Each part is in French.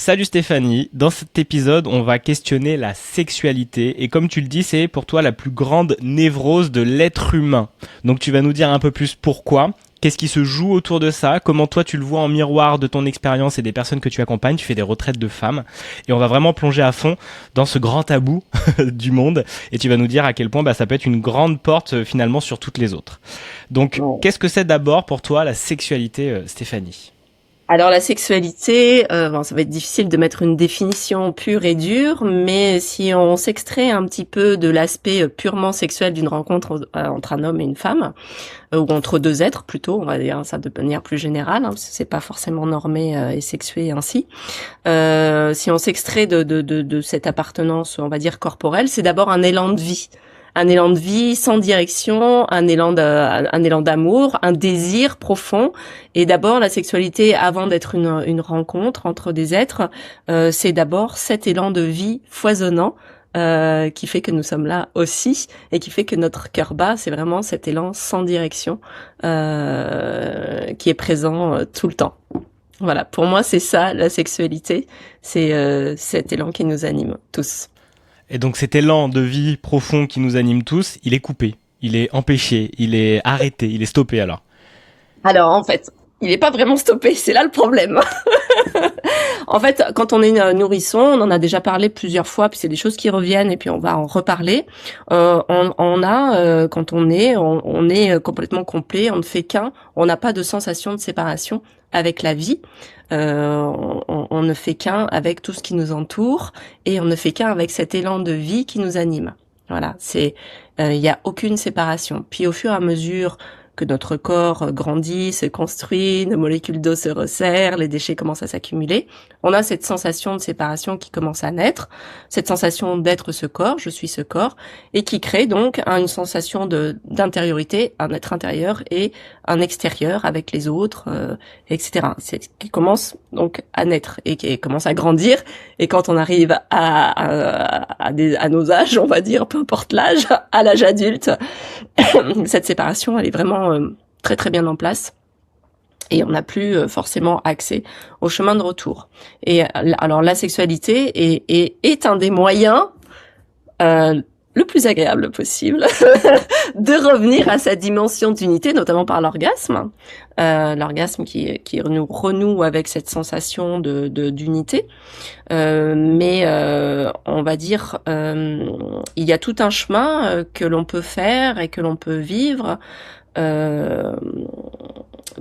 Salut Stéphanie, dans cet épisode on va questionner la sexualité et comme tu le dis c'est pour toi la plus grande névrose de l'être humain. Donc tu vas nous dire un peu plus pourquoi, qu'est-ce qui se joue autour de ça, comment toi tu le vois en miroir de ton expérience et des personnes que tu accompagnes, tu fais des retraites de femmes et on va vraiment plonger à fond dans ce grand tabou du monde et tu vas nous dire à quel point ça peut être une grande porte finalement sur toutes les autres. Donc qu'est-ce que c'est d'abord pour toi la sexualité Stéphanie ? Alors la sexualité, ça va être difficile de mettre une définition pure et dure, mais si on s'extrait un petit peu de l'aspect purement sexuel d'une rencontre entre un homme et une femme, ou entre deux êtres plutôt, on va dire ça de manière plus générale, parce que c'est pas forcément normé et sexué ainsi. Si on s'extrait de cette appartenance, on va dire corporelle, c'est d'abord un élan de vie. Un élan de vie sans direction, un élan d'amour, un désir profond. Et d'abord, la sexualité, avant d'être une rencontre entre des êtres, c'est d'abord cet élan de vie foisonnant qui fait que nous sommes là aussi et qui fait que notre cœur bat, c'est vraiment cet élan sans direction qui est présent tout le temps. Voilà, pour moi, c'est ça, la sexualité. C'est cet élan qui nous anime tous. Et donc cet élan de vie profond qui nous anime tous, il est coupé, il est empêché, il est arrêté, il est stoppé alors. Alors en fait, il n'est pas vraiment stoppé, c'est là le problème. En fait, quand on est nourrisson, on en a déjà parlé plusieurs fois, puis c'est des choses qui reviennent et puis on va en reparler. Quand on est complètement complet, on ne fait qu'un, on n'a pas de sensation de séparation avec la vie. On ne fait qu'un avec tout ce qui nous entoure et on ne fait qu'un avec cet élan de vie qui nous anime. Voilà, il y a aucune séparation. Puis au fur et à mesure que notre corps grandit, se construit, nos molécules d'eau se resserrent, les déchets commencent à s'accumuler. On a cette sensation de séparation qui commence à naître, cette sensation d'être ce corps, je suis ce corps, et qui crée donc une sensation d'intériorité, un être intérieur et un extérieur avec les autres, etc. C'est qui commence donc à naître et qui commence à grandir. Et quand on arrive à nos âges, on va dire, peu importe l'âge, à l'âge adulte, cette séparation, elle est vraiment très très bien en place et on n'a plus forcément accès au chemin de retour. Et alors la sexualité est un des moyens le plus agréable possible de revenir à sa dimension d'unité, notamment par l'orgasme. L'orgasme qui nous renoue avec cette sensation d'unité. Mais on va dire, il y a tout un chemin que l'on peut faire et que l'on peut vivre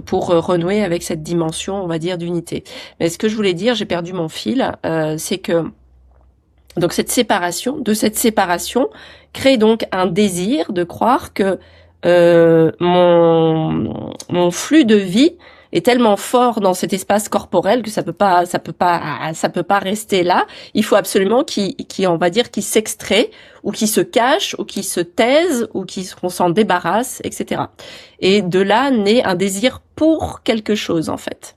pour renouer avec cette dimension, on va dire, d'unité. Mais ce que je voulais dire, j'ai perdu mon fil, c'est que donc cette séparation crée donc un désir de croire que mon flux de vie est tellement fort dans cet espace corporel que ça peut pas rester là. Il faut absolument on va dire, qu'il s'extrait ou qu'il se cache ou qu'il se taise ou qu'on s'en débarrasse, etc. Et de là naît un désir pour quelque chose en fait.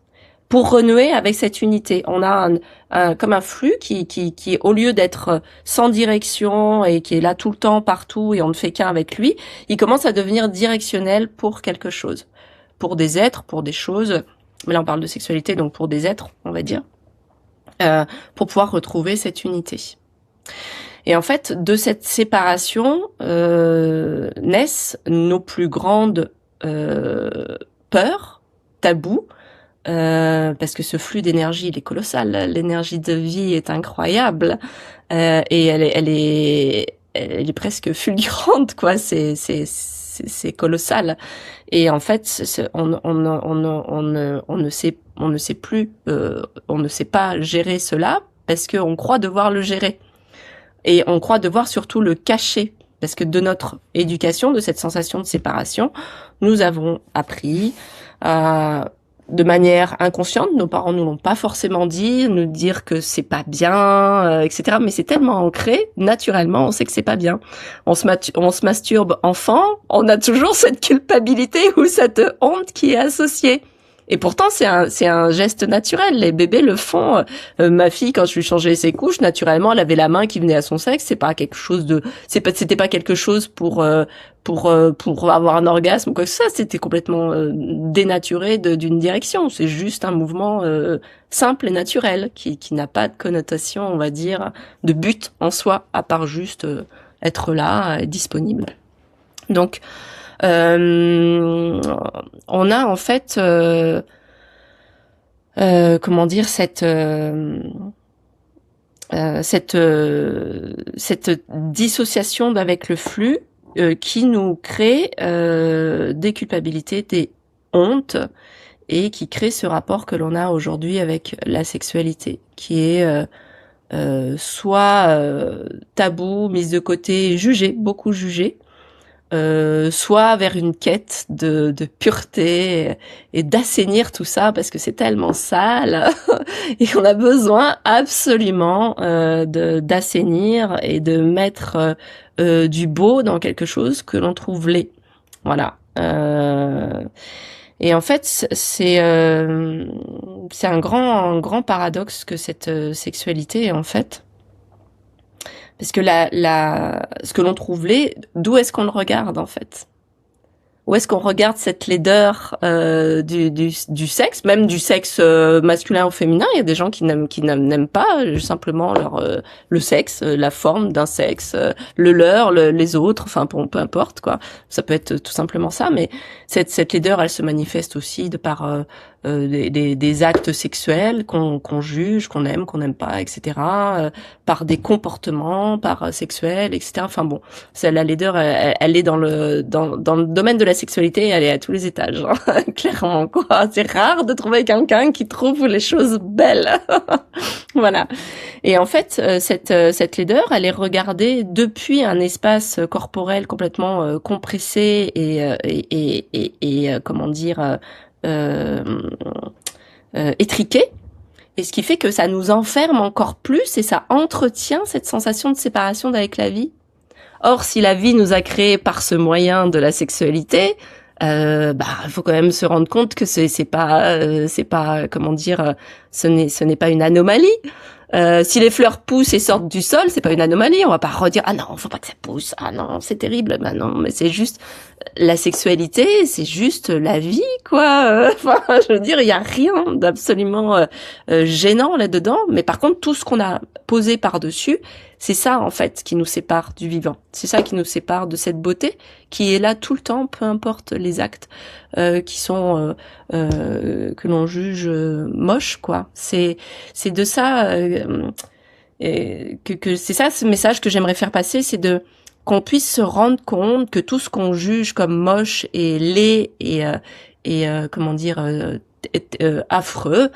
Pour renouer avec cette unité, on a comme un flux qui au lieu d'être sans direction et qui est là tout le temps partout et on ne fait qu'un avec lui, il commence à devenir directionnel pour quelque chose, pour des êtres, pour des choses. Mais là on parle de sexualité, donc pour des êtres, on va dire, pour pouvoir retrouver cette unité. Et en fait, de cette séparation naissent nos plus grandes peurs, tabous. Parce que ce flux d'énergie, il est colossal. L'énergie de vie est incroyable et elle est presque fulgurante, quoi. C'est colossal. Et en fait, on ne sait pas gérer cela parce qu'on croit devoir le gérer et on croit devoir surtout le cacher. Parce que de notre éducation, de cette sensation de séparation, nous avons appris de manière inconsciente, nos parents nous l'ont pas forcément dit, nous dire que c'est pas bien, etc. Mais c'est tellement ancré, naturellement, on sait que c'est pas bien. On se masturbe enfant, on a toujours cette culpabilité ou cette honte qui est associée. Et pourtant, c'est un geste naturel. Les bébés le font. Ma fille, quand je lui changeais ses couches, naturellement, elle avait la main qui venait à son sexe. C'était pas quelque chose pour avoir un orgasme ou quoi que ce soit. C'était complètement dénaturé d'une direction. C'est juste un mouvement simple et naturel qui n'a pas de connotation, on va dire, de but en soi, à part juste être là, disponible. Donc, on a en fait, comment dire, cette dissociation avec le flux qui nous crée des culpabilités, des hontes, et qui crée ce rapport que l'on a aujourd'hui avec la sexualité, qui est soit tabou, mise de côté, jugé, beaucoup jugé, soit vers une quête de pureté et d'assainir tout ça parce que c'est tellement sale et qu'on a besoin absolument d'assainir et de mettre du beau dans quelque chose que l'on trouve laid. Voilà. Et en fait, c'est un grand paradoxe que cette sexualité, en fait. Parce que ce que l'on trouve laid, d'où est-ce qu'on le regarde, en fait? Où est-ce qu'on regarde cette laideur du sexe, même du sexe masculin ou féminin? Il y a des gens qui n'aiment pas simplement le sexe, la forme d'un sexe, le leur, les autres, enfin peu importe quoi. Ça peut être tout simplement ça, mais cette laideur, elle se manifeste aussi de par des actes sexuels qu'on juge, qu'on aime, qu'on n'aime pas, etc. Par des comportements, par sexuels, etc. Enfin bon, la laideur, elle est dans le domaine de la sexualité, elle est à tous les étages, hein, clairement quoi. C'est rare de trouver quelqu'un qui trouve les choses belles. Voilà. Et en fait, cette laideur, elle est regardée depuis un espace corporel complètement compressé et comment dire étriqué. Et ce qui fait que ça nous enferme encore plus et ça entretient cette sensation de séparation d'avec la vie. Or, si la vie nous a créés par ce moyen de la sexualité, faut quand même se rendre compte que c'est pas comment dire, ce n'est pas une anomalie. Si les fleurs poussent et sortent du sol, c'est pas une anomalie. On va pas redire ah non, faut pas que ça pousse. Ah non, c'est terrible. Ben non, mais c'est juste la sexualité, c'est juste la vie, quoi. Enfin, je veux dire, il y a rien d'absolument gênant là-dedans. Mais par contre, tout ce qu'on a posé par-dessus, c'est ça en fait qui nous sépare du vivant. C'est ça qui nous sépare de cette beauté qui est là tout le temps, peu importe les actes qui sont que l'on juge moches, quoi. C'est de ça que c'est ça ce message que j'aimerais faire passer, c'est de qu'on puisse se rendre compte que tout ce qu'on juge comme moche et laid et comment dire affreux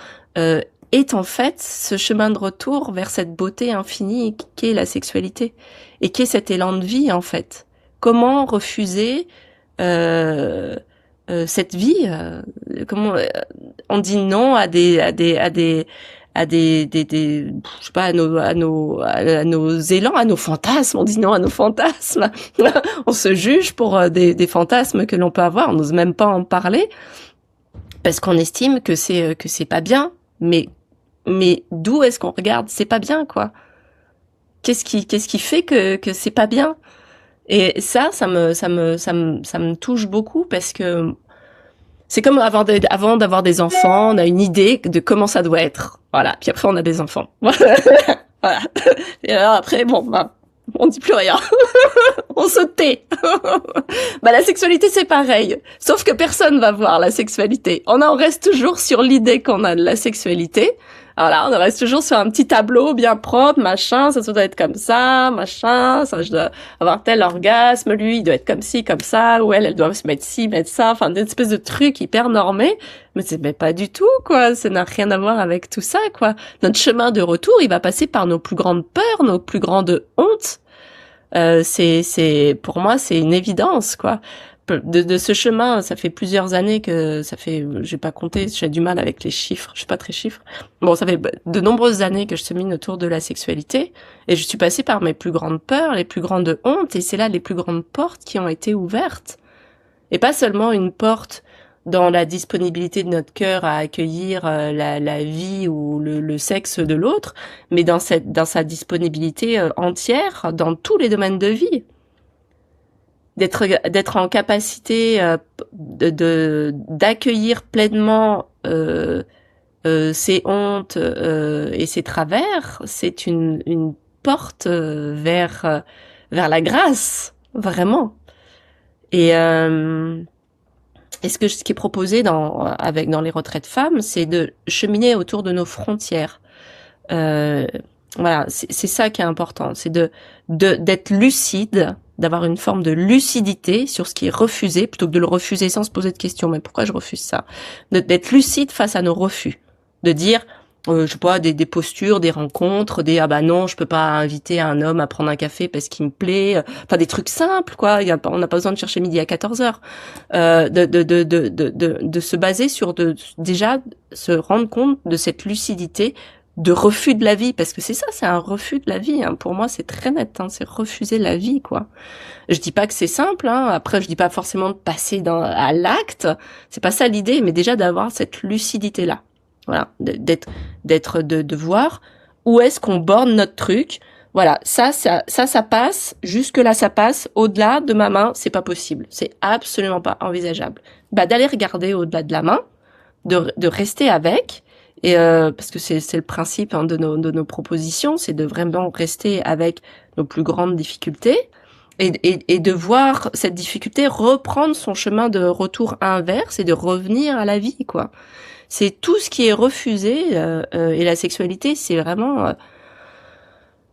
est en fait ce chemin de retour vers cette beauté infinie qu'est la sexualité et qu'est cet élan de vie en fait. Comment refuser cette vie comment on dit non à des je sais pas à nos élans, à nos fantasmes, on dit non à nos fantasmes. On se juge pour des fantasmes que l'on peut avoir, on n'ose même pas en parler parce qu'on estime que c'est pas bien, mais d'où est-ce qu'on regarde? C'est pas bien, quoi. Qu'est-ce qui fait que c'est pas bien? Et ça me touche beaucoup parce que c'est comme avant d'avoir des enfants, on a une idée de comment ça doit être. Voilà. Puis après, on a des enfants. Voilà. Et alors après, on dit plus rien. On se tait. La sexualité, c'est pareil. Sauf que personne va voir la sexualité. On en reste toujours sur l'idée qu'on a de la sexualité. Voilà, on reste toujours sur un petit tableau bien propre, machin, ça doit être comme ça, machin, ça, je dois avoir tel orgasme, lui, il doit être comme ci, comme ça, ou elle doit se mettre ci, mettre ça, enfin, des espèces de trucs hyper normés. Mais pas du tout, quoi. Ça n'a rien à voir avec tout ça, quoi. Notre chemin de retour, il va passer par nos plus grandes peurs, nos plus grandes hontes. Pour moi, c'est une évidence, quoi. De ce chemin, ça fait plusieurs années j'ai pas compté, j'ai du mal avec les chiffres, je suis pas très chiffre. Bon, ça fait de nombreuses années que je chemine autour de la sexualité et je suis passée par mes plus grandes peurs, les plus grandes hontes et c'est là les plus grandes portes qui ont été ouvertes. Et pas seulement une porte dans la disponibilité de notre cœur à accueillir la vie ou le sexe de l'autre, mais dans sa disponibilité entière dans tous les domaines de vie. D'être en capacité d'accueillir pleinement ses hontes et ses travers, c'est une porte vers la grâce, vraiment. Et ce qui est proposé dans les retraites femmes, c'est de cheminer autour de nos frontières. Voilà, c'est ça qui est important, c'est d'être lucide, d'avoir une forme de lucidité sur ce qui est refusé, plutôt que de le refuser sans se poser de questions. Mais pourquoi je refuse ça? D'être lucide face à nos refus, de dire je sais pas, des postures, des rencontres, ah bah non, je peux pas inviter un homme à prendre un café parce qu'il me plaît, enfin des trucs simples quoi, on n'a pas besoin de chercher midi à 14h. De se baser sur déjà se rendre compte de cette lucidité de refus de la vie, parce que c'est ça, c'est un refus de la vie, hein. Pour moi c'est très net, hein, c'est refuser la vie quoi. Je dis pas que c'est simple, hein. Après je dis pas forcément de passer à l'acte, c'est pas ça l'idée, mais déjà d'avoir cette lucidité là. Voilà, de voir où est-ce qu'on borne notre truc. Voilà, ça passe, jusque là ça passe, au-delà de ma main, c'est pas possible. C'est absolument pas envisageable. Bah, d'aller regarder au-delà de la main, de rester avec, et parce que c'est le principe hein, de nos propositions, c'est de vraiment rester avec nos plus grandes difficultés, et de voir cette difficulté reprendre son chemin de retour inverse et de revenir à la vie, quoi. C'est tout ce qui est refusé, et la sexualité, c'est vraiment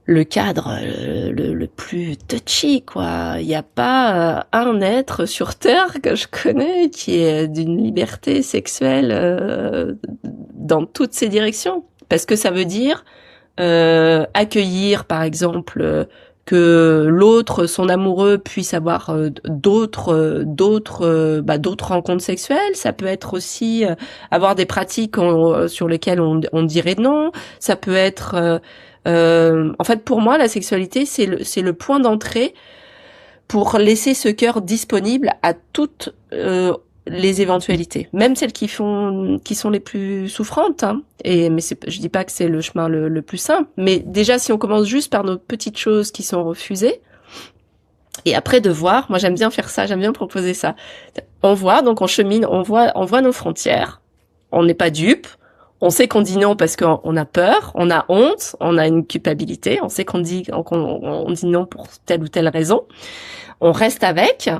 le cadre le plus touchy, quoi. Il n'y a pas un être sur Terre que je connais qui est d'une liberté sexuelle dans toutes ses directions. Parce que ça veut dire accueillir, par exemple, que l'autre, son amoureux, puisse avoir d'autres rencontres sexuelles. Ça peut être aussi avoir des pratiques sur lesquelles on dirait non. Ça peut être, en fait, pour moi, la sexualité, c'est le point d'entrée pour laisser ce cœur disponible à toutes les éventualités, même celles qui sont les plus souffrantes, hein. Mais je dis pas que c'est le chemin le plus simple, mais déjà si on commence juste par nos petites choses qui sont refusées, et après de voir, moi j'aime bien faire ça, j'aime bien proposer ça. On voit, donc on chemine, on voit nos frontières, on n'est pas dupe, on sait qu'on dit non parce qu'on a peur, on a honte, on a une culpabilité, on sait qu'on dit non pour telle ou telle raison, on reste avec.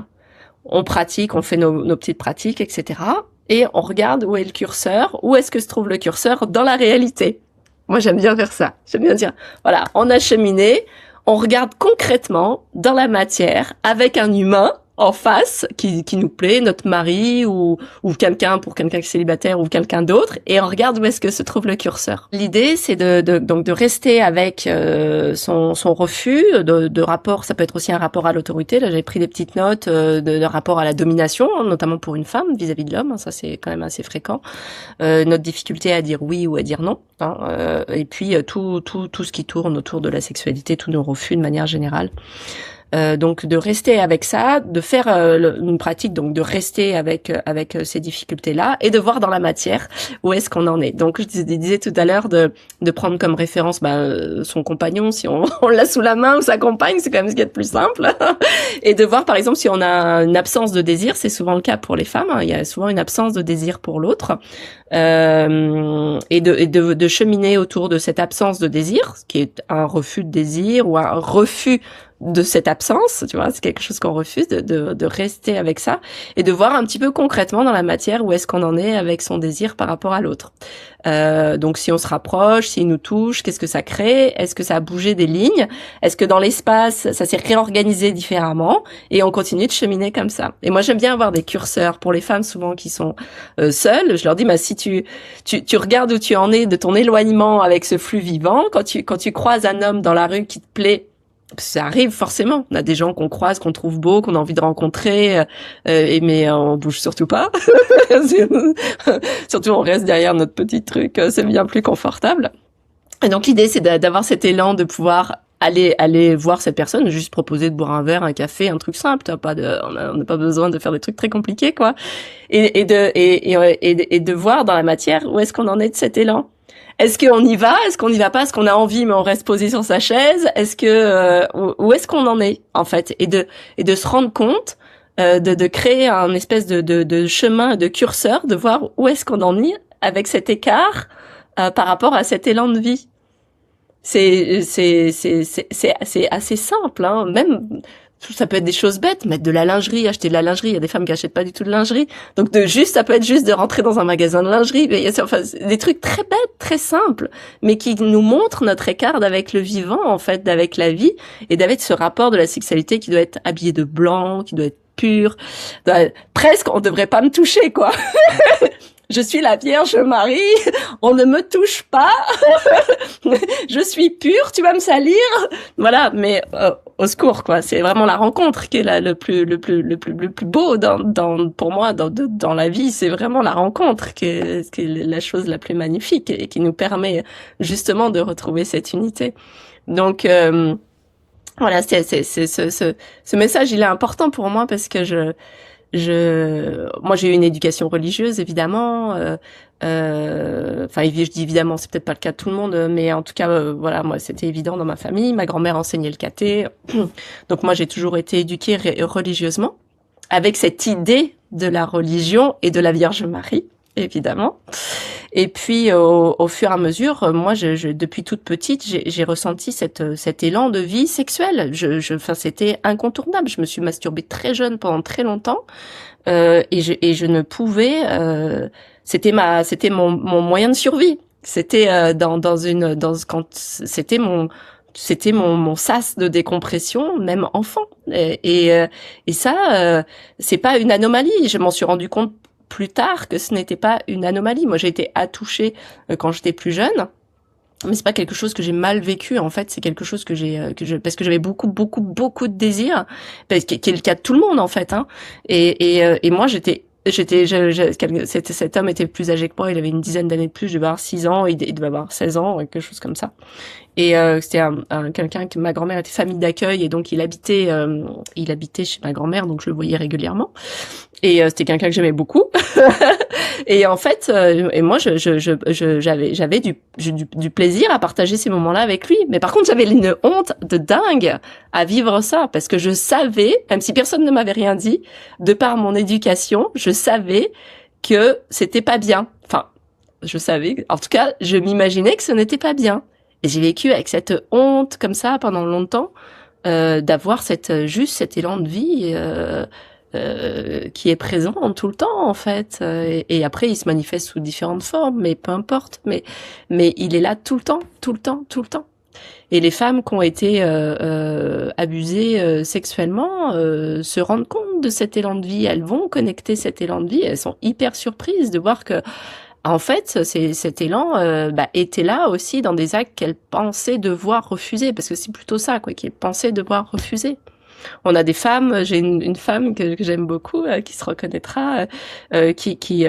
On pratique, on fait nos petites pratiques, etc. Et on regarde où est le curseur, où est-ce que se trouve le curseur dans la réalité. Moi, j'aime bien faire ça. J'aime bien dire, voilà, on a cheminé, on regarde concrètement dans la matière avec un humain en face qui nous plaît, notre mari ou quelqu'un qui est célibataire ou quelqu'un d'autre, et on regarde où est-ce que se trouve le curseur. L'idée, c'est donc de rester avec son refus de rapport. Ça peut être aussi un rapport à l'autorité. Là, j'avais pris des petites notes de rapport à la domination, notamment pour une femme vis-à-vis de l'homme. Ça, c'est quand même assez fréquent. Notre difficulté à dire oui ou à dire non. Hein, et puis tout ce qui tourne autour de la sexualité, tous nos refus de manière générale. Donc de rester avec ça, de faire une pratique, donc de rester avec ces difficultés-là et de voir dans la matière où est-ce qu'on en est. Donc je disais tout à l'heure de prendre comme référence son compagnon, si on l'a sous la main, ou sa compagne, c'est quand même ce qui est le plus simple, et de voir par exemple si on a une absence de désir. C'est souvent le cas pour les femmes, hein. Il y a souvent une absence de désir pour l'autre, et de cheminer autour de cette absence de désir, ce qui est un refus de désir ou un refus de cette absence, tu vois, c'est quelque chose qu'on refuse, de rester avec ça et de voir un petit peu concrètement dans la matière où est-ce qu'on en est avec son désir par rapport à l'autre. Donc si on se rapproche, s'il nous touche, qu'est-ce que ça crée? Est-ce que ça a bougé des lignes? Est-ce que dans l'espace, ça s'est réorganisé différemment? Et on continue de cheminer comme ça. Et moi, j'aime bien avoir des curseurs pour les femmes souvent qui sont seules. Je leur dis, si tu regardes où tu en es de ton éloignement avec ce flux vivant, quand tu croises un homme dans la rue qui te plaît, ça arrive forcément. On a des gens qu'on croise, qu'on trouve beaux, qu'on a envie de rencontrer, mais on bouge surtout pas. Surtout, on reste derrière notre petit truc. C'est bien plus confortable. Et donc l'idée, c'est d'avoir cet élan de pouvoir aller voir cette personne, juste proposer de boire un verre, un café, un truc simple. On n'a pas besoin de faire des trucs très compliqués, quoi. Et de voir dans la matière où est-ce qu'on en est de cet élan. Est-ce qu'on y va? Est-ce qu'on n'y va pas? Est-ce qu'on a envie mais on reste posé sur sa chaise? Est-ce que où est-ce qu'on en est en fait? Et de se rendre compte, de créer un espèce de chemin, de curseur, de voir où est-ce qu'on en est avec cet écart par rapport à cet élan de vie. C'est assez simple, hein. Même ça peut être des choses bêtes, mettre de la lingerie, acheter de la lingerie. Il y a des femmes qui achètent pas du tout de lingerie, donc ça peut être juste de rentrer dans un magasin de lingerie. Enfin, des trucs très bêtes, très simples, mais qui nous montrent notre écart avec le vivant, en fait, avec la vie, et d'avec ce rapport de la sexualité qui doit être habillé de blanc, qui doit être pur. Presque, on devrait pas me toucher, quoi. Je suis la Vierge Marie, on ne me touche pas, je suis pure, tu vas me salir, voilà. Mais au secours, quoi. C'est vraiment la rencontre qui est le plus beau pour moi dans la vie. C'est vraiment la rencontre qui est la chose la plus magnifique et qui nous permet justement de retrouver cette unité. Donc voilà, ce message, il est important pour moi parce que moi j'ai eu une éducation religieuse évidemment, enfin je dis évidemment, c'est peut-être pas le cas de tout le monde, mais en tout cas voilà, moi c'était évident dans ma famille. Ma grand-mère enseignait le caté, donc moi j'ai toujours été éduquée religieusement avec cette idée de la religion et de la Vierge Marie évidemment. Et puis au fur et à mesure, moi depuis toute petite, j'ai ressenti cet élan de vie sexuelle. Enfin c'était incontournable. Je me suis masturbée très jeune pendant très longtemps, et je ne pouvais. C'était mon moyen de survie. C'était c'était mon sas de décompression, même enfant. Et ça, c'est pas une anomalie. Je m'en suis rendu compte plus tard que ce n'était pas une anomalie. Moi, j'ai été attouchée quand j'étais plus jeune, mais c'est pas quelque chose que j'ai mal vécu. En fait, c'est quelque chose parce que j'avais beaucoup de désirs, qui est le cas de tout le monde en fait. Hein. Et moi, cet homme était plus âgé que moi. Il avait une dizaine d'années de plus. Je devais avoir 6 ans. Il devait avoir 16 ans, quelque chose comme ça. Et c'était quelqu'un que ma grand-mère était famille d'accueil, et donc il habitait chez ma grand-mère, donc je le voyais régulièrement. Et c'était quelqu'un que j'aimais beaucoup. Et en fait, et moi, j'avais du plaisir à partager ces moments-là avec lui. Mais par contre, j'avais une honte de dingue à vivre ça, parce que je savais, même si personne ne m'avait rien dit, de par mon éducation, je savais que c'était pas bien. Enfin, je savais, en tout cas, je m'imaginais que ce n'était pas bien. Et j'ai vécu avec cette honte comme ça pendant longtemps, d'avoir cet élan de vie qui est présent tout le temps en fait. Et après, il se manifeste sous différentes formes, mais peu importe. Mais il est là tout le temps, tout le temps, tout le temps. Et les femmes qui ont été abusées sexuellement se rendent compte de cet élan de vie. Elles vont connecter cet élan de vie. Elles sont hyper surprises de voir que en fait, cet élan était là aussi dans des actes qu'elle pensait devoir refuser, parce que c'est plutôt ça, quoi, qu'elle pensait devoir refuser. On a des femmes, j'ai une femme que j'aime beaucoup, qui se reconnaîtra, qui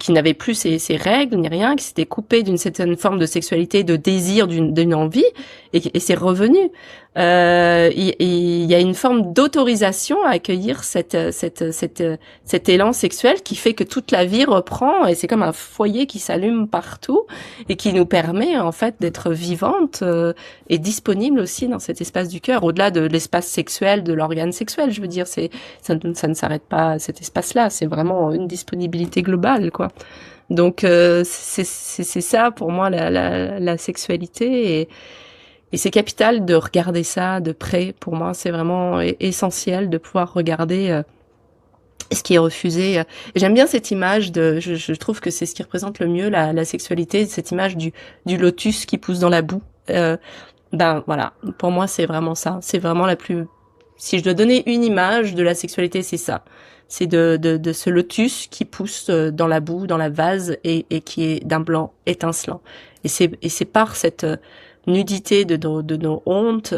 n'avait plus ses règles ni rien, qui s'était coupée d'une certaine forme de sexualité, de désir, d'une envie, et c'est revenu. Il y a une forme d'autorisation à accueillir cet élan sexuel qui fait que toute la vie reprend, et c'est comme un foyer qui s'allume partout et qui nous permet en fait d'être vivante et disponible aussi dans cet espace du cœur, au-delà de l'espace sexuel, de l'organe sexuel. Je veux dire, ça ne s'arrête pas à cet espace-là, c'est vraiment une disponibilité globale, quoi. Donc c'est ça pour moi la sexualité, et c'est capital de regarder ça de près. Pour moi, c'est vraiment essentiel de pouvoir regarder ce qui est refusé. Et j'aime bien cette image je trouve que c'est ce qui représente le mieux la sexualité, cette image du lotus qui pousse dans la boue. Voilà, pour moi, c'est vraiment ça. C'est vraiment si je dois donner une image de la sexualité, c'est ça. C'est de ce lotus qui pousse dans la boue, dans la vase, et qui est d'un blanc étincelant. Et c'est par cette nudité de nos hontes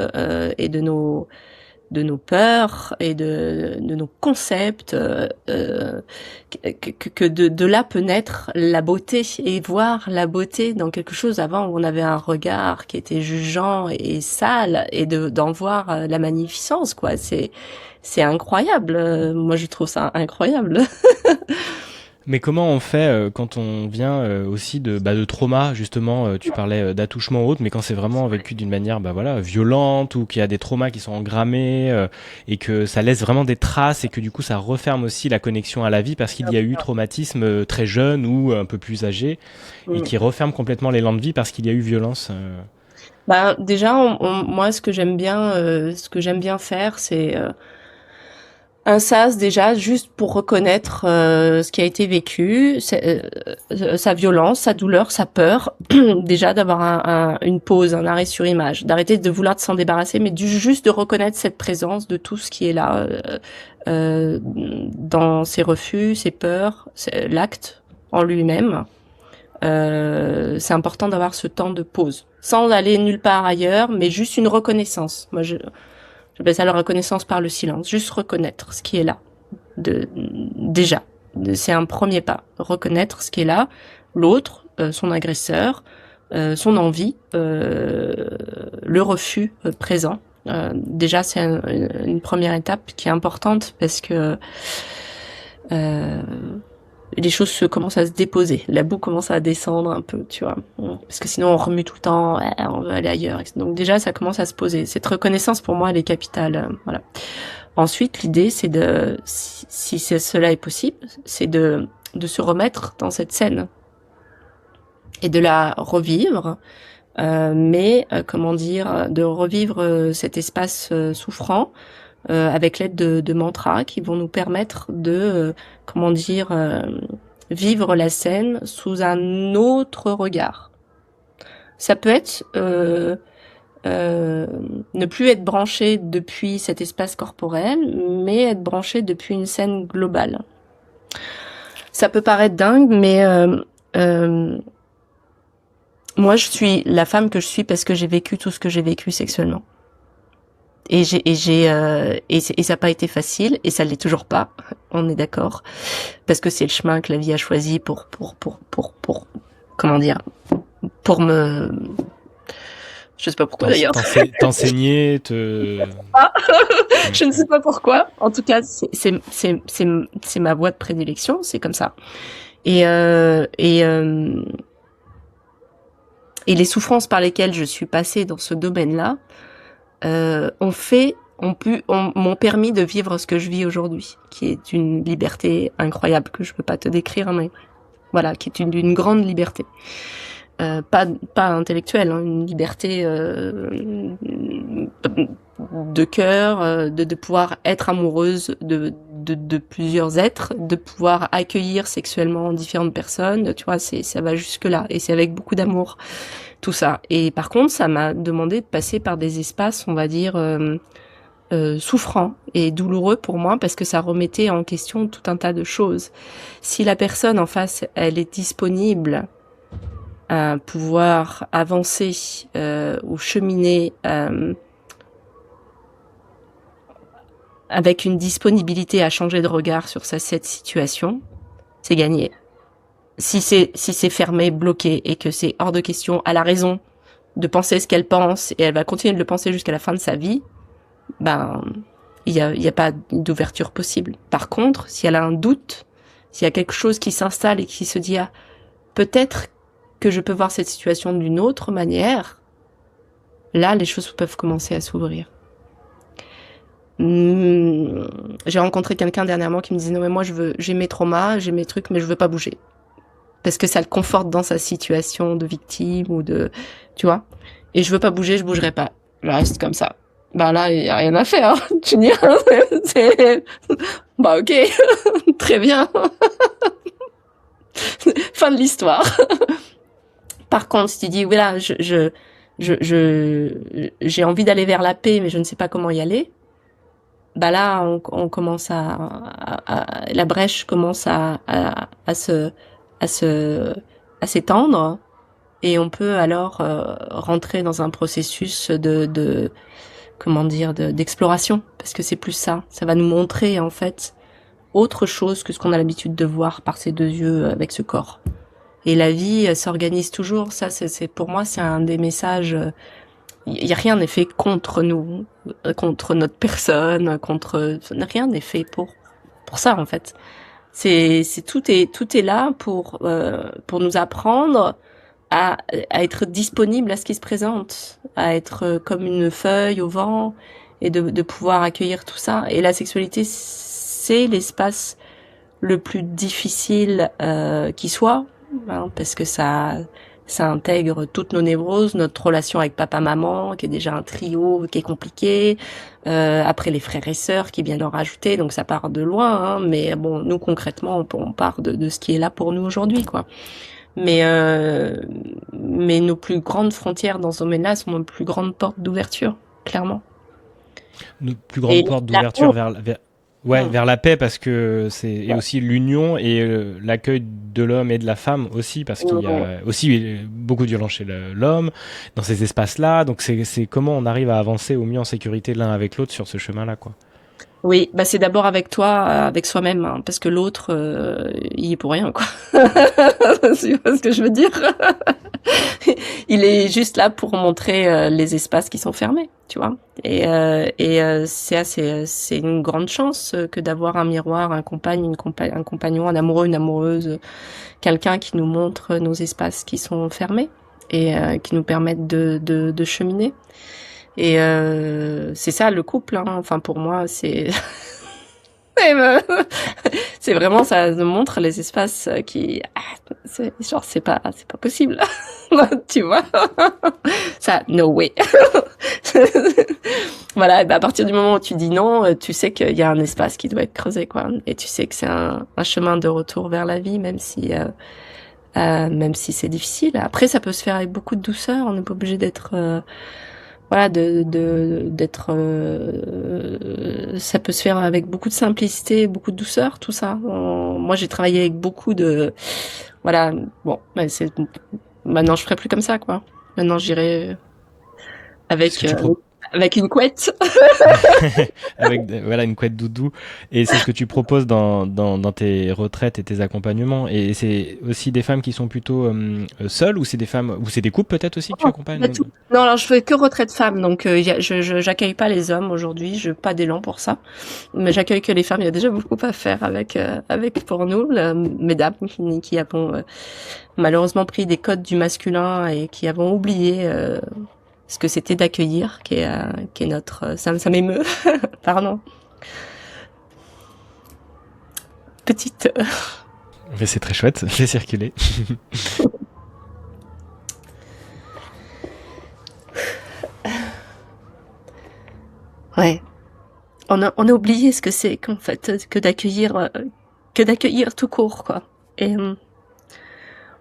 et de nos de nos peurs et de nos concepts, que de là peut naître la beauté, et voir la beauté dans quelque chose avant où on avait un regard qui était jugeant et sale, et d'en voir la magnificence, quoi. C'est incroyable. Moi, je trouve ça incroyable. Mais comment on fait quand on vient aussi de trauma, justement, tu parlais d'attouchement ou autre, mais quand c'est vraiment vécu d'une manière voilà, violente, ou qu'il y a des traumas qui sont engrammés et que ça laisse vraiment des traces, et que du coup ça referme aussi la connexion à la vie parce qu'il y a eu traumatisme très jeune ou un peu plus âgé, et qui referme complètement l'élan de vie parce qu'il y a eu violence. Bah, déjà, moi, ce que j'aime bien faire, c'est un sas, déjà, juste pour reconnaître ce qui a été vécu, sa violence, sa douleur, sa peur. Déjà, d'avoir une pause, un arrêt sur image, d'arrêter de vouloir s'en débarrasser, mais juste de reconnaître cette présence de tout ce qui est là, dans ses refus, ses peurs, l'acte en lui-même. C'est important d'avoir ce temps de pause, sans aller nulle part ailleurs, mais juste une reconnaissance. Moi, j'appelle ça la reconnaissance par le silence. Juste reconnaître ce qui est là. Déjà. C'est un premier pas. Reconnaître ce qui est là. L'autre, son agresseur, son envie, le refus présent. Déjà, c'est une première étape qui est importante parce que les choses commencent à se déposer. La boue commence à descendre un peu, tu vois. Parce que sinon, on remue tout le temps, ouais, on veut aller ailleurs. Donc déjà, ça commence à se poser. Cette reconnaissance, pour moi, elle est capitale. Voilà. Ensuite, l'idée, c'est si cela est possible, c'est de se remettre dans cette scène et de la revivre. Comment dire, de revivre cet espace souffrant, avec l'aide de mantras qui vont nous permettre de, vivre la scène sous un autre regard. Ça peut être ne plus être branché depuis cet espace corporel, mais être branché depuis une scène globale. Ça peut paraître dingue, mais moi, je suis la femme que je suis parce que j'ai vécu tout ce que j'ai vécu sexuellement. Et ça n'a pas été facile, et ça l'est toujours pas. On est d'accord, parce que c'est le chemin que la vie a choisi pour comment dire, pour me, je sais pas pourquoi d'ailleurs. T'enseigner, Je ne sais pas pourquoi. En tout cas, c'est ma voie de prédilection, c'est comme ça. Et les souffrances par lesquelles je suis passée dans ce domaine-là, m'ont permis de vivre ce que je vis aujourd'hui, qui est une liberté incroyable que je peux pas te décrire, mais voilà, qui est d'une grande liberté. Pas intellectuelle, hein, une liberté de cœur, de pouvoir être amoureuse de plusieurs êtres, de pouvoir accueillir sexuellement différentes personnes, tu vois, ça va jusque là, et c'est avec beaucoup d'amour, tout ça. Et par contre, ça m'a demandé de passer par des espaces, on va dire, souffrants et douloureux pour moi, parce que ça remettait en question tout un tas de choses. Si la personne en face, elle est disponible à pouvoir avancer ou cheminer avec une disponibilité à changer de regard sur cette situation, c'est gagné. Si c'est fermé, bloqué, et que c'est hors de question, à la raison de penser ce qu'elle pense, et elle va continuer de le penser jusqu'à la fin de sa vie, ben il y a pas d'ouverture possible. Par contre, si elle a un doute, s'il y a quelque chose qui s'installe et qui se dit peut-être que je peux voir cette situation d'une autre manière, là les choses peuvent commencer à s'ouvrir. J'ai rencontré quelqu'un dernièrement qui me disait non mais moi j'ai mes traumas, j'ai mes trucs, mais je veux pas bouger. Parce que ça le conforte dans sa situation de victime ou tu vois. Et je veux pas bouger, je bougerai pas. Je reste comme ça. Bah là, il y a rien à faire. Tu dis rien. Bah ok, très bien. Fin de l'histoire. Par contre, si tu dis voilà, j'ai envie d'aller vers la paix, mais je ne sais pas comment y aller. Bah là, on commence la brèche commence à s'étendre, et on peut alors rentrer dans un processus de comment dire, d'exploration, parce que c'est plus ça. Ça va nous montrer, en fait, autre chose que ce qu'on a l'habitude de voir par ces deux yeux avec ce corps. Et la vie s'organise toujours. Ça, c'est pour moi, c'est un des messages. Il y a rien n'est fait contre nous, contre notre personne, contre rien n'est fait pour ça en fait. C'est tout est là pour nous apprendre à être disponible à ce qui se présente, à être comme une feuille au vent et de pouvoir accueillir tout ça. Et la sexualité, c'est l'espace le plus difficile qui soit, hein, parce que ça intègre toutes nos névroses, notre relation avec papa-maman, qui est déjà un trio qui est compliqué, après les frères et sœurs qui viennent en rajouter, donc ça part de loin, hein, mais bon, nous concrètement, on part de ce qui est là pour nous aujourd'hui, quoi. Mais nos plus grandes frontières dans ce domaine-là sont nos plus grandes portes d'ouverture, clairement. Nos plus grandes portes d'ouverture vers la paix, parce que et aussi l'union et l'accueil de l'homme et de la femme aussi, parce qu'il y a aussi beaucoup de violence chez l'homme dans ces espaces-là. Donc c'est comment on arrive à avancer au mieux en sécurité l'un avec l'autre sur ce chemin-là, quoi. Oui, bah c'est d'abord avec toi, avec soi-même, hein, parce que l'autre, il est pour rien, quoi. Tu vois ce que je veux dire? Il est juste là pour montrer les espaces qui sont fermés, tu vois. Et c'est une grande chance que d'avoir un miroir, un compagnon, un amoureux, une amoureuse, quelqu'un qui nous montre nos espaces qui sont fermés et qui nous permettent de cheminer. Et c'est ça le couple, hein. Enfin pour moi c'est c'est vraiment, ça nous montre les espaces qui c'est genre c'est pas possible. Tu vois, ça no way. Voilà, et ben à partir du moment où tu dis non, tu sais qu'il y a un espace qui doit être creusé, quoi, et tu sais que c'est un chemin de retour vers la vie, même si c'est difficile. Après ça peut se faire avec beaucoup de douceur, on n'est pas obligé d'être voilà, d'être ça peut se faire avec beaucoup de simplicité, beaucoup de douceur, tout ça. Moi j'ai travaillé avec beaucoup de voilà, bon, maintenant je ferai plus comme ça, quoi. Maintenant j'irai avec une couette. Avec une couette doudou. Et c'est ce que tu proposes dans tes retraites et tes accompagnements. Et c'est aussi des femmes qui sont plutôt seules, ou c'est des femmes, ou c'est des couples peut-être aussi que tu accompagnes? Non, alors je fais que retraite femmes, donc j'accueille pas les hommes aujourd'hui, je n'ai pas d'élan pour ça. Mais j'accueille que les femmes, il y a déjà beaucoup à faire avec pour nous, mesdames qui avons malheureusement pris des codes du masculin et qui avons oublié ce que c'était d'accueillir, qui est notre... Ça m'émeut, pardon. Petite... Mais c'est très chouette, fais circuler. Ouais. On a oublié ce que c'est qu'en fait, que d'accueillir tout court, quoi. Et...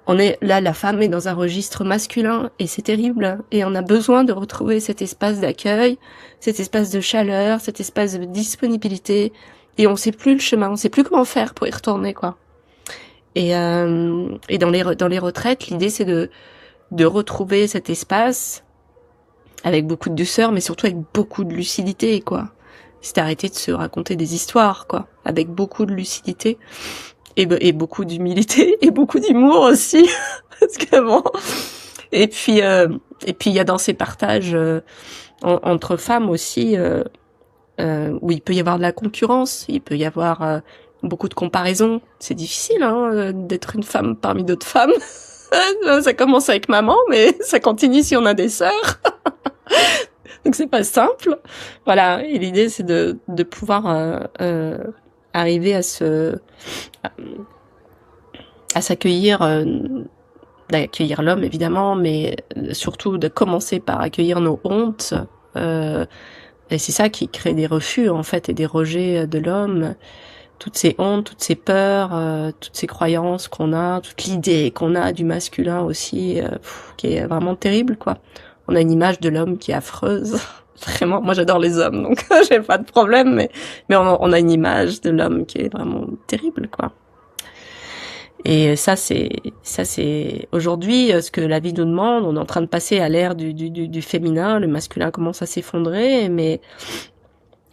on est là, la femme est dans un registre masculin et c'est terrible. Et on a besoin de retrouver cet espace d'accueil, cet espace de chaleur, cet espace de disponibilité. Et on sait plus le chemin, on sait plus comment faire pour y retourner, quoi. Et dans les retraites, l'idée c'est de retrouver cet espace avec beaucoup de douceur, mais surtout avec beaucoup de lucidité, quoi. C'est d'arrêter de se raconter des histoires, quoi, avec beaucoup de lucidité. Et beaucoup d'humilité et beaucoup d'humour aussi, parce que bon. Et puis il y a dans ces partages entre femmes aussi où il peut y avoir de la concurrence, il peut y avoir beaucoup de comparaisons. C'est difficile, hein, d'être une femme parmi d'autres femmes. Ça commence avec maman, mais ça continue si on a des sœurs. Donc c'est pas simple. Voilà. Et l'idée c'est de pouvoir arriver à s'accueillir, d'accueillir l'homme évidemment, mais surtout de commencer par accueillir nos hontes, et c'est ça qui crée des refus en fait et des rejets de l'homme, toutes ces hontes, toutes ces peurs, toutes ces croyances qu'on a, toute l'idée qu'on a du masculin aussi, qui est vraiment terrible, quoi. On a une image de l'homme qui est affreuse. Vraiment, moi j'adore les hommes, donc j'ai pas de problème, mais on a une image de l'homme qui est vraiment terrible, quoi. Et ça c'est aujourd'hui ce que la vie nous demande. On est en train de passer à l'ère du féminin, le masculin commence à s'effondrer, mais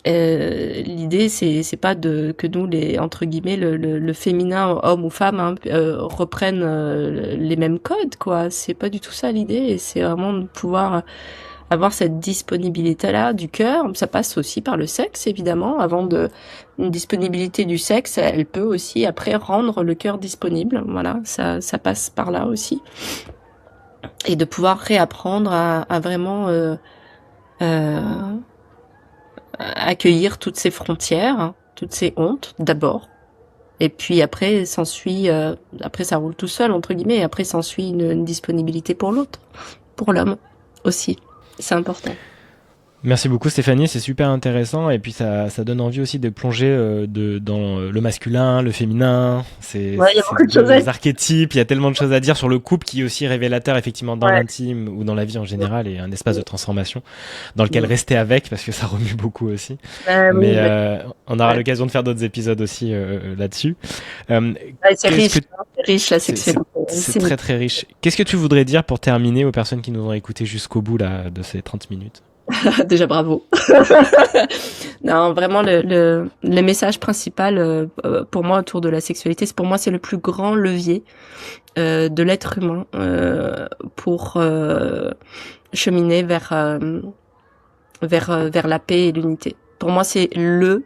l'idée c'est pas que nous les entre guillemets le féminin, homme ou femme, hein, reprennent les mêmes codes, quoi. C'est pas du tout ça l'idée, et c'est vraiment de pouvoir avoir cette disponibilité-là du cœur. Ça passe aussi par le sexe, évidemment. Une disponibilité du sexe, elle peut aussi après rendre le cœur disponible. Voilà, ça passe par là aussi. Et de pouvoir réapprendre à vraiment accueillir toutes ces frontières, hein, toutes ces hontes d'abord. Et puis après s'ensuit, après ça roule tout seul entre guillemets. Et après s'ensuit une disponibilité pour l'autre, pour l'homme aussi. C'est important. Merci beaucoup Stéphanie, c'est super intéressant et puis ça donne envie aussi de plonger dans le masculin, le féminin, c'est des archétypes, il y a tellement de choses à dire sur le couple qui est aussi révélateur effectivement dans l'intime ou dans la vie en général et un espace de transformation dans lequel rester avec parce que ça remue beaucoup aussi. On aura l'occasion de faire d'autres épisodes aussi là-dessus. C'est riche la sexualité. C'est très très riche. Qu'est-ce que tu voudrais dire pour terminer aux personnes qui nous ont écoutés jusqu'au bout là, de ces 30 minutes? Déjà bravo. Non, vraiment le message principal pour moi autour de la sexualité, pour moi c'est le plus grand levier de l'être humain pour cheminer vers la paix et l'unité. Pour moi c'est le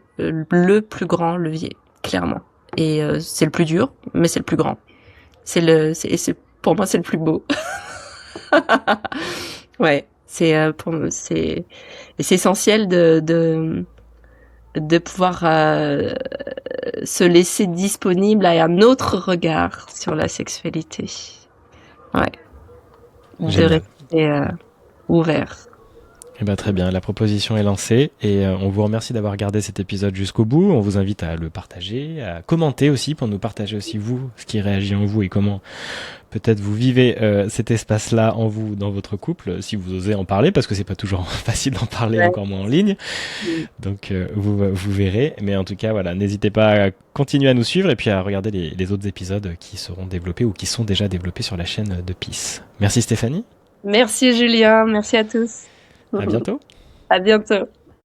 plus grand levier, clairement. Et c'est le plus dur, mais c'est le plus grand. Pour moi c'est le plus beau. Ouais. C'est essentiel de pouvoir se laisser disponible à un autre regard sur la sexualité. Ouais. Génial. De rester ouvert. Eh ben, très bien, la proposition est lancée et on vous remercie d'avoir regardé cet épisode jusqu'au bout. On vous invite à le partager, à commenter aussi pour nous partager aussi vous, ce qui réagit en vous et comment peut-être vous vivez cet espace-là en vous, dans votre couple, si vous osez en parler, parce que c'est pas toujours facile d'en parler, encore moins en ligne. Donc vous verrez. Mais en tout cas, voilà, n'hésitez pas à continuer à nous suivre et puis à regarder les autres épisodes qui seront développés ou qui sont déjà développés sur la chaîne de Peace. Merci Stéphanie. Merci Julien, merci à tous. À bientôt. À bientôt.